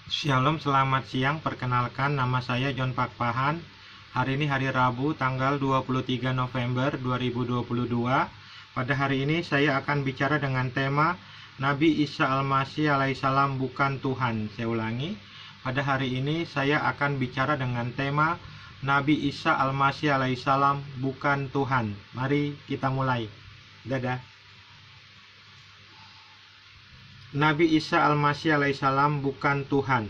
Shalom, selamat siang. Perkenalkan, nama saya John Pakpahan. Hari ini hari Rabu, tanggal 23 November 2022. Pada hari ini saya akan bicara dengan tema Nabi Isa Al-Masih alaihissalam bukan Tuhan. Saya ulangi, pada hari ini saya akan bicara dengan tema Nabi Isa Al-Masih alaihissalam bukan Tuhan. Mari kita mulai. Dadah. Nabi Isa Al-Masih alaihissalam bukan Tuhan.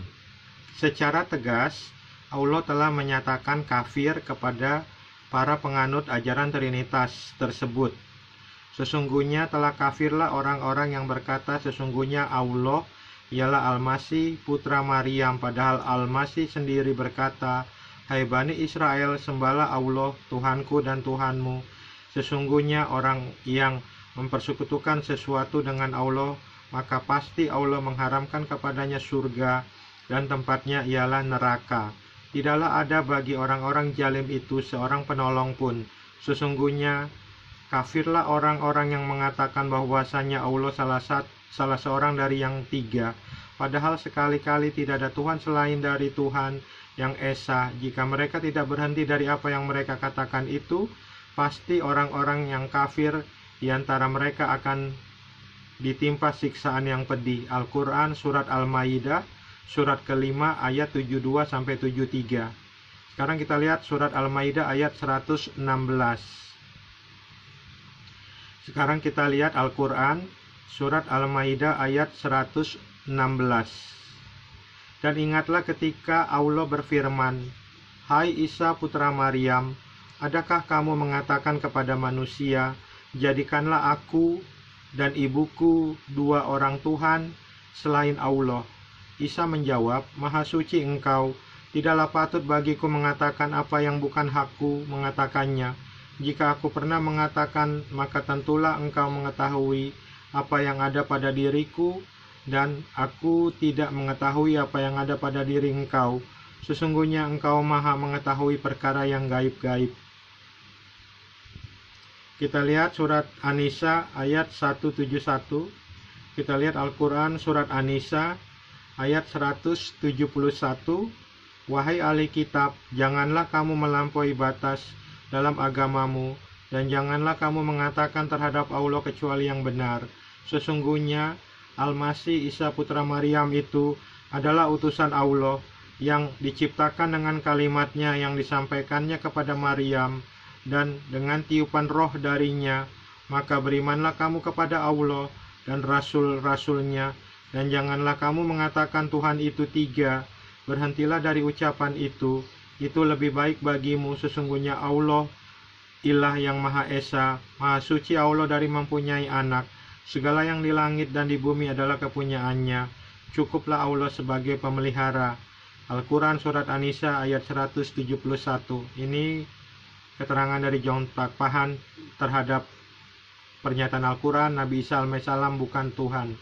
Secara tegas, Allah telah menyatakan kafir kepada para penganut ajaran Trinitas tersebut. Sesungguhnya telah kafirlah orang-orang yang berkata sesungguhnya Allah ialah Al-Masih putra Maryam, padahal Al-Masih sendiri berkata, "Hai Bani Israel, sembahlah Allah, Tuhanku dan Tuhanmu. Sesungguhnya orang yang mempersekutukan sesuatu dengan Allah, maka pasti Allah mengharamkan kepadanya surga dan tempatnya ialah neraka. Tidaklah ada bagi orang-orang zalim itu seorang penolong pun. Sesungguhnya kafirlah orang-orang yang mengatakan bahwasanya Allah salah seorang dari yang tiga, padahal sekali-kali tidak ada Tuhan selain dari Tuhan yang Esa. Jika mereka tidak berhenti dari apa yang mereka katakan itu, pasti orang-orang yang kafir di antara mereka akan ditimpa siksaan yang pedih." Al-Quran Surat Al-Maidah Surat kelima ayat 72-73. Sekarang kita lihat Surat Al-Maidah ayat 116. Sekarang kita lihat Al-Quran Surat Al-Maidah ayat 116. "Dan ingatlah ketika Allah berfirman, 'Hai Isa putra Maryam, adakah kamu mengatakan kepada manusia, jadikanlah aku dan ibuku dua orang Tuhan selain Allah?' Isa menjawab, 'Maha suci engkau, tidaklah patut bagiku mengatakan apa yang bukan hakku mengatakannya. Jika aku pernah mengatakan, maka tentulah engkau mengetahui apa yang ada pada diriku, dan aku tidak mengetahui apa yang ada pada diri engkau. Sesungguhnya engkau maha mengetahui perkara yang gaib-gaib.'" Kita lihat surat An-Nisa ayat 171. Kita lihat Al-Quran surat An-Nisa ayat 171. "Wahai ahli kitab, janganlah kamu melampaui batas dalam agamamu, dan janganlah kamu mengatakan terhadap Allah kecuali yang benar. Sesungguhnya Al-Masih Isa putra Maryam itu adalah utusan Allah yang diciptakan dengan kalimatnya yang disampaikannya kepada Maryam dan dengan tiupan roh darinya. Maka berimanlah kamu kepada Allah dan rasul-rasulnya, dan janganlah kamu mengatakan Tuhan itu tiga. Berhentilah dari ucapan itu lebih baik bagimu. Sesungguhnya Allah ilah yang Maha Esa, Maha suci Allah dari mempunyai anak. Segala yang di langit dan di bumi adalah kepunyaannya. Cukuplah Allah sebagai pemelihara." Al-Quran Surat An-Nisa ayat 171. Ini keterangan dari John Pakpahan terhadap pernyataan Al-Quran Nabi Isa alaihissalam bukan Tuhan.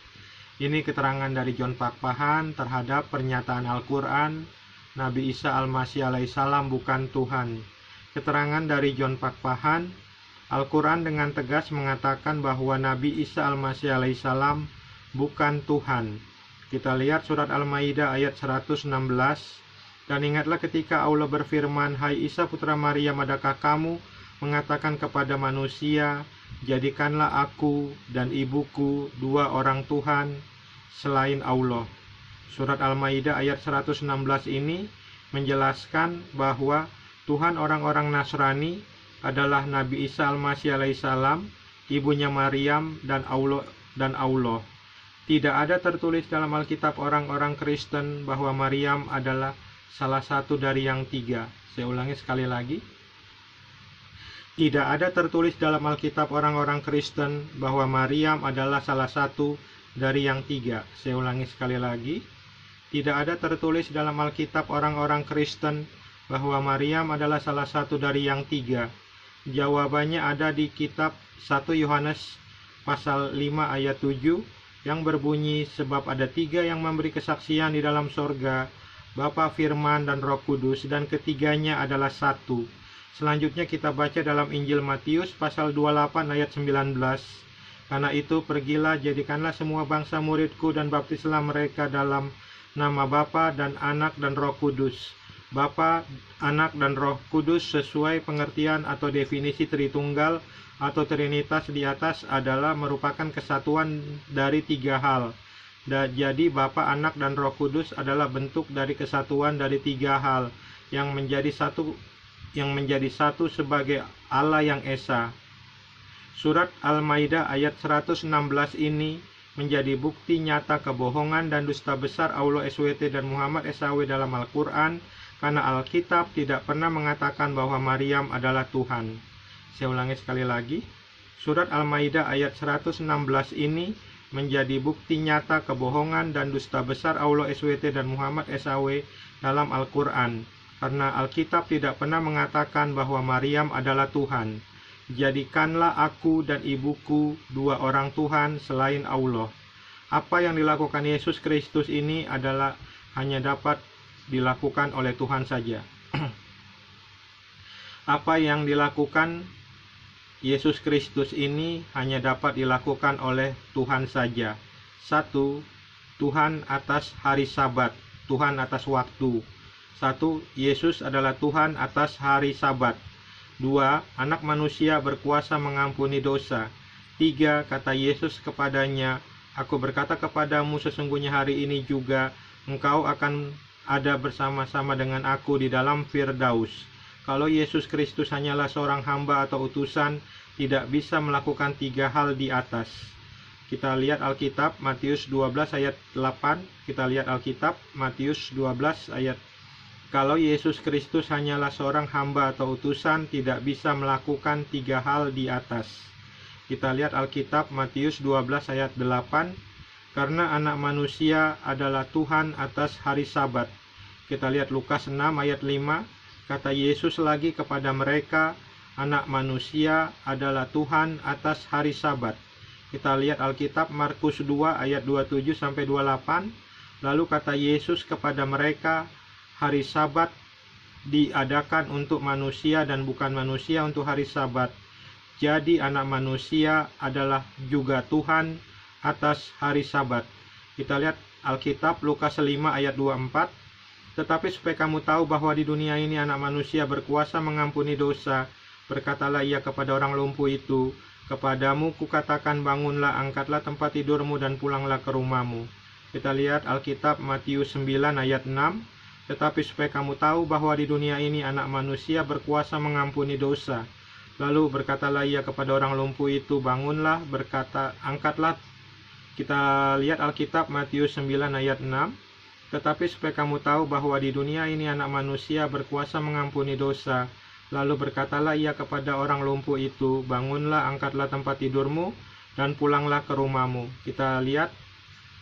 Ini keterangan dari John Pakpahan terhadap pernyataan Al-Quran Nabi Isa Al-Masih alaihissalam bukan Tuhan. Keterangan dari John Pakpahan, Al-Quran dengan tegas mengatakan bahwa Nabi Isa Al-Masih alaihissalam bukan Tuhan. Kita lihat surat Al-Maidah ayat 116. "Dan ingatlah ketika Allah berfirman, 'Hai Isa putra Maryam, adakah kamu mengatakan kepada manusia, jadikanlah aku dan ibuku dua orang Tuhan selain Allah?'" Surat Al-Maidah ayat 116 ini menjelaskan bahwa Tuhan orang-orang Nasrani adalah Nabi Isa Al-Masih alaihissalam, ibunya Maryam, dan Allah. Tidak ada tertulis dalam Alkitab orang-orang Kristen bahwa Maryam adalah salah satu dari yang tiga. Saya ulangi sekali lagi. Tidak ada tertulis dalam Alkitab orang-orang Kristen bahwa Maryam adalah salah satu dari yang tiga. Saya ulangi sekali lagi. Tidak ada tertulis dalam Alkitab orang-orang Kristen bahwa Maryam adalah salah satu dari yang tiga. Jawabannya ada di kitab 1 Yohanes pasal 5 ayat 7 yang berbunyi, "Sebab ada tiga yang memberi kesaksian di dalam sorga, Bapa, Firman, dan Roh Kudus, dan ketiganya adalah satu." Selanjutnya kita baca dalam Injil Matius pasal 28 ayat 19. "Karena itu pergilah, jadikanlah semua bangsa muridku dan baptislah mereka dalam nama Bapa dan Anak dan Roh Kudus. Bapa, Anak dan Roh Kudus sesuai pengertian atau definisi Tritunggal atau Trinitas di atas adalah merupakan kesatuan dari tiga hal. Jadi Bapa, Anak dan Roh Kudus adalah bentuk dari kesatuan dari tiga hal yang menjadi satu sebagai Allah yang Esa. Surat Al-Maidah ayat 116 ini menjadi bukti nyata kebohongan dan dusta besar Allah SWT dan Muhammad SAW dalam Al-Quran, karena Alkitab tidak pernah mengatakan bahwa Maryam adalah Tuhan. Saya ulangi sekali lagi. Surat Al-Maidah ayat 116 ini menjadi bukti nyata kebohongan dan dusta besar Allah SWT dan Muhammad SAW dalam Al-Quran, karena Alkitab tidak pernah mengatakan bahwa Maryam adalah Tuhan. Jadikanlah aku dan ibuku dua orang Tuhan selain Allah. Apa yang dilakukan Yesus Kristus ini adalah hanya dapat dilakukan oleh Tuhan saja. Apa yang dilakukan Yesus Kristus ini hanya dapat dilakukan oleh Tuhan saja. 1. Tuhan atas hari Sabat, Tuhan atas waktu. 1. Yesus adalah Tuhan atas hari Sabat. 2. Anak manusia berkuasa mengampuni dosa. 3. Kata Yesus kepadanya, Aku berkata kepadamu, sesungguhnya hari ini juga engkau akan ada bersama-sama dengan aku di dalam Firdaus. Kalau Yesus Kristus hanyalah seorang hamba atau utusan, tidak bisa melakukan tiga hal di atas. Kita lihat Alkitab, Matius 12 ayat 8. Kita lihat Alkitab, Matius 12 ayat. Kalau Yesus Kristus hanyalah seorang hamba atau utusan, tidak bisa melakukan tiga hal di atas. Kita lihat Alkitab, Matius 12 ayat 8. Karena anak manusia adalah Tuhan atas hari Sabat. Kita lihat Lukas 6 ayat 5. Kata Yesus lagi kepada mereka, anak manusia adalah Tuhan atas hari Sabat. Kita lihat Alkitab Markus 2 ayat 27 sampai 28. Lalu kata Yesus kepada mereka, hari Sabat diadakan untuk manusia dan bukan manusia untuk hari Sabat. Jadi anak manusia adalah juga Tuhan atas hari Sabat. Kita lihat Alkitab Lukas 5 ayat 24. Tetapi supaya kamu tahu bahwa di dunia ini anak manusia berkuasa mengampuni dosa, berkatalah ia kepada orang lumpuh itu, kepadamu kukatakan bangunlah, angkatlah tempat tidurmu dan pulanglah ke rumahmu. Kita lihat Alkitab Matius 9 ayat 6. Tetapi supaya kamu tahu bahwa di dunia ini anak manusia berkuasa mengampuni dosa. Lalu berkatalah ia kepada orang lumpuh itu, bangunlah, angkatlah. Kita lihat Alkitab Matius 9 ayat 6. Tetapi supaya kamu tahu bahwa di dunia ini anak manusia berkuasa mengampuni dosa. Lalu berkatalah ia kepada orang lumpuh itu, bangunlah, angkatlah tempat tidurmu, dan pulanglah ke rumahmu. Kita lihat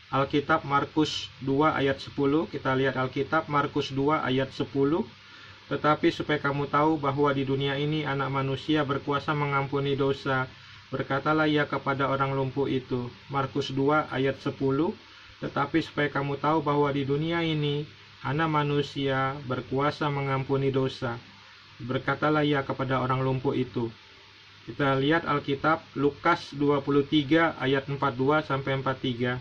Alkitab Markus 2 ayat 10. Kita lihat Alkitab Markus 2 ayat 10. Tetapi supaya kamu tahu bahwa di dunia ini anak manusia berkuasa mengampuni dosa, berkatalah ia kepada orang lumpuh itu. Markus 2 ayat 10. Tetapi supaya kamu tahu bahwa di dunia ini anak manusia berkuasa mengampuni dosa, berkatalah ia kepada orang lumpuh itu. Kita lihat Alkitab Lukas 23 ayat 42 sampai 43.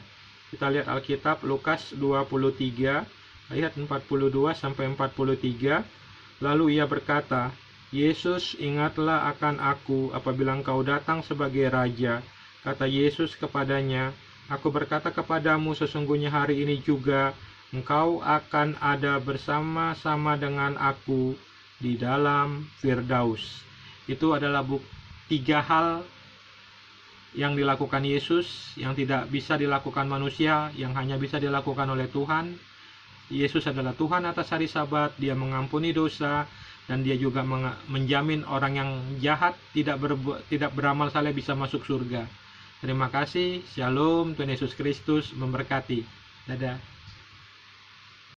Kita lihat Alkitab Lukas 23 ayat 42 sampai 43. Lalu ia berkata, Yesus, ingatlah akan aku apabila engkau datang sebagai Raja. Kata Yesus kepadanya, Aku berkata kepadamu, sesungguhnya hari ini juga engkau akan ada bersama-sama dengan aku di dalam Firdaus. Itu adalah tiga hal yang dilakukan Yesus, yang tidak bisa dilakukan manusia, yang hanya bisa dilakukan oleh Tuhan. Yesus adalah Tuhan atas hari Sabat, dia mengampuni dosa, dan dia juga menjamin orang yang jahat tidak beramal saleh bisa masuk surga. Terima kasih, Shalom, Tuhan Yesus Kristus memberkati. Dadah.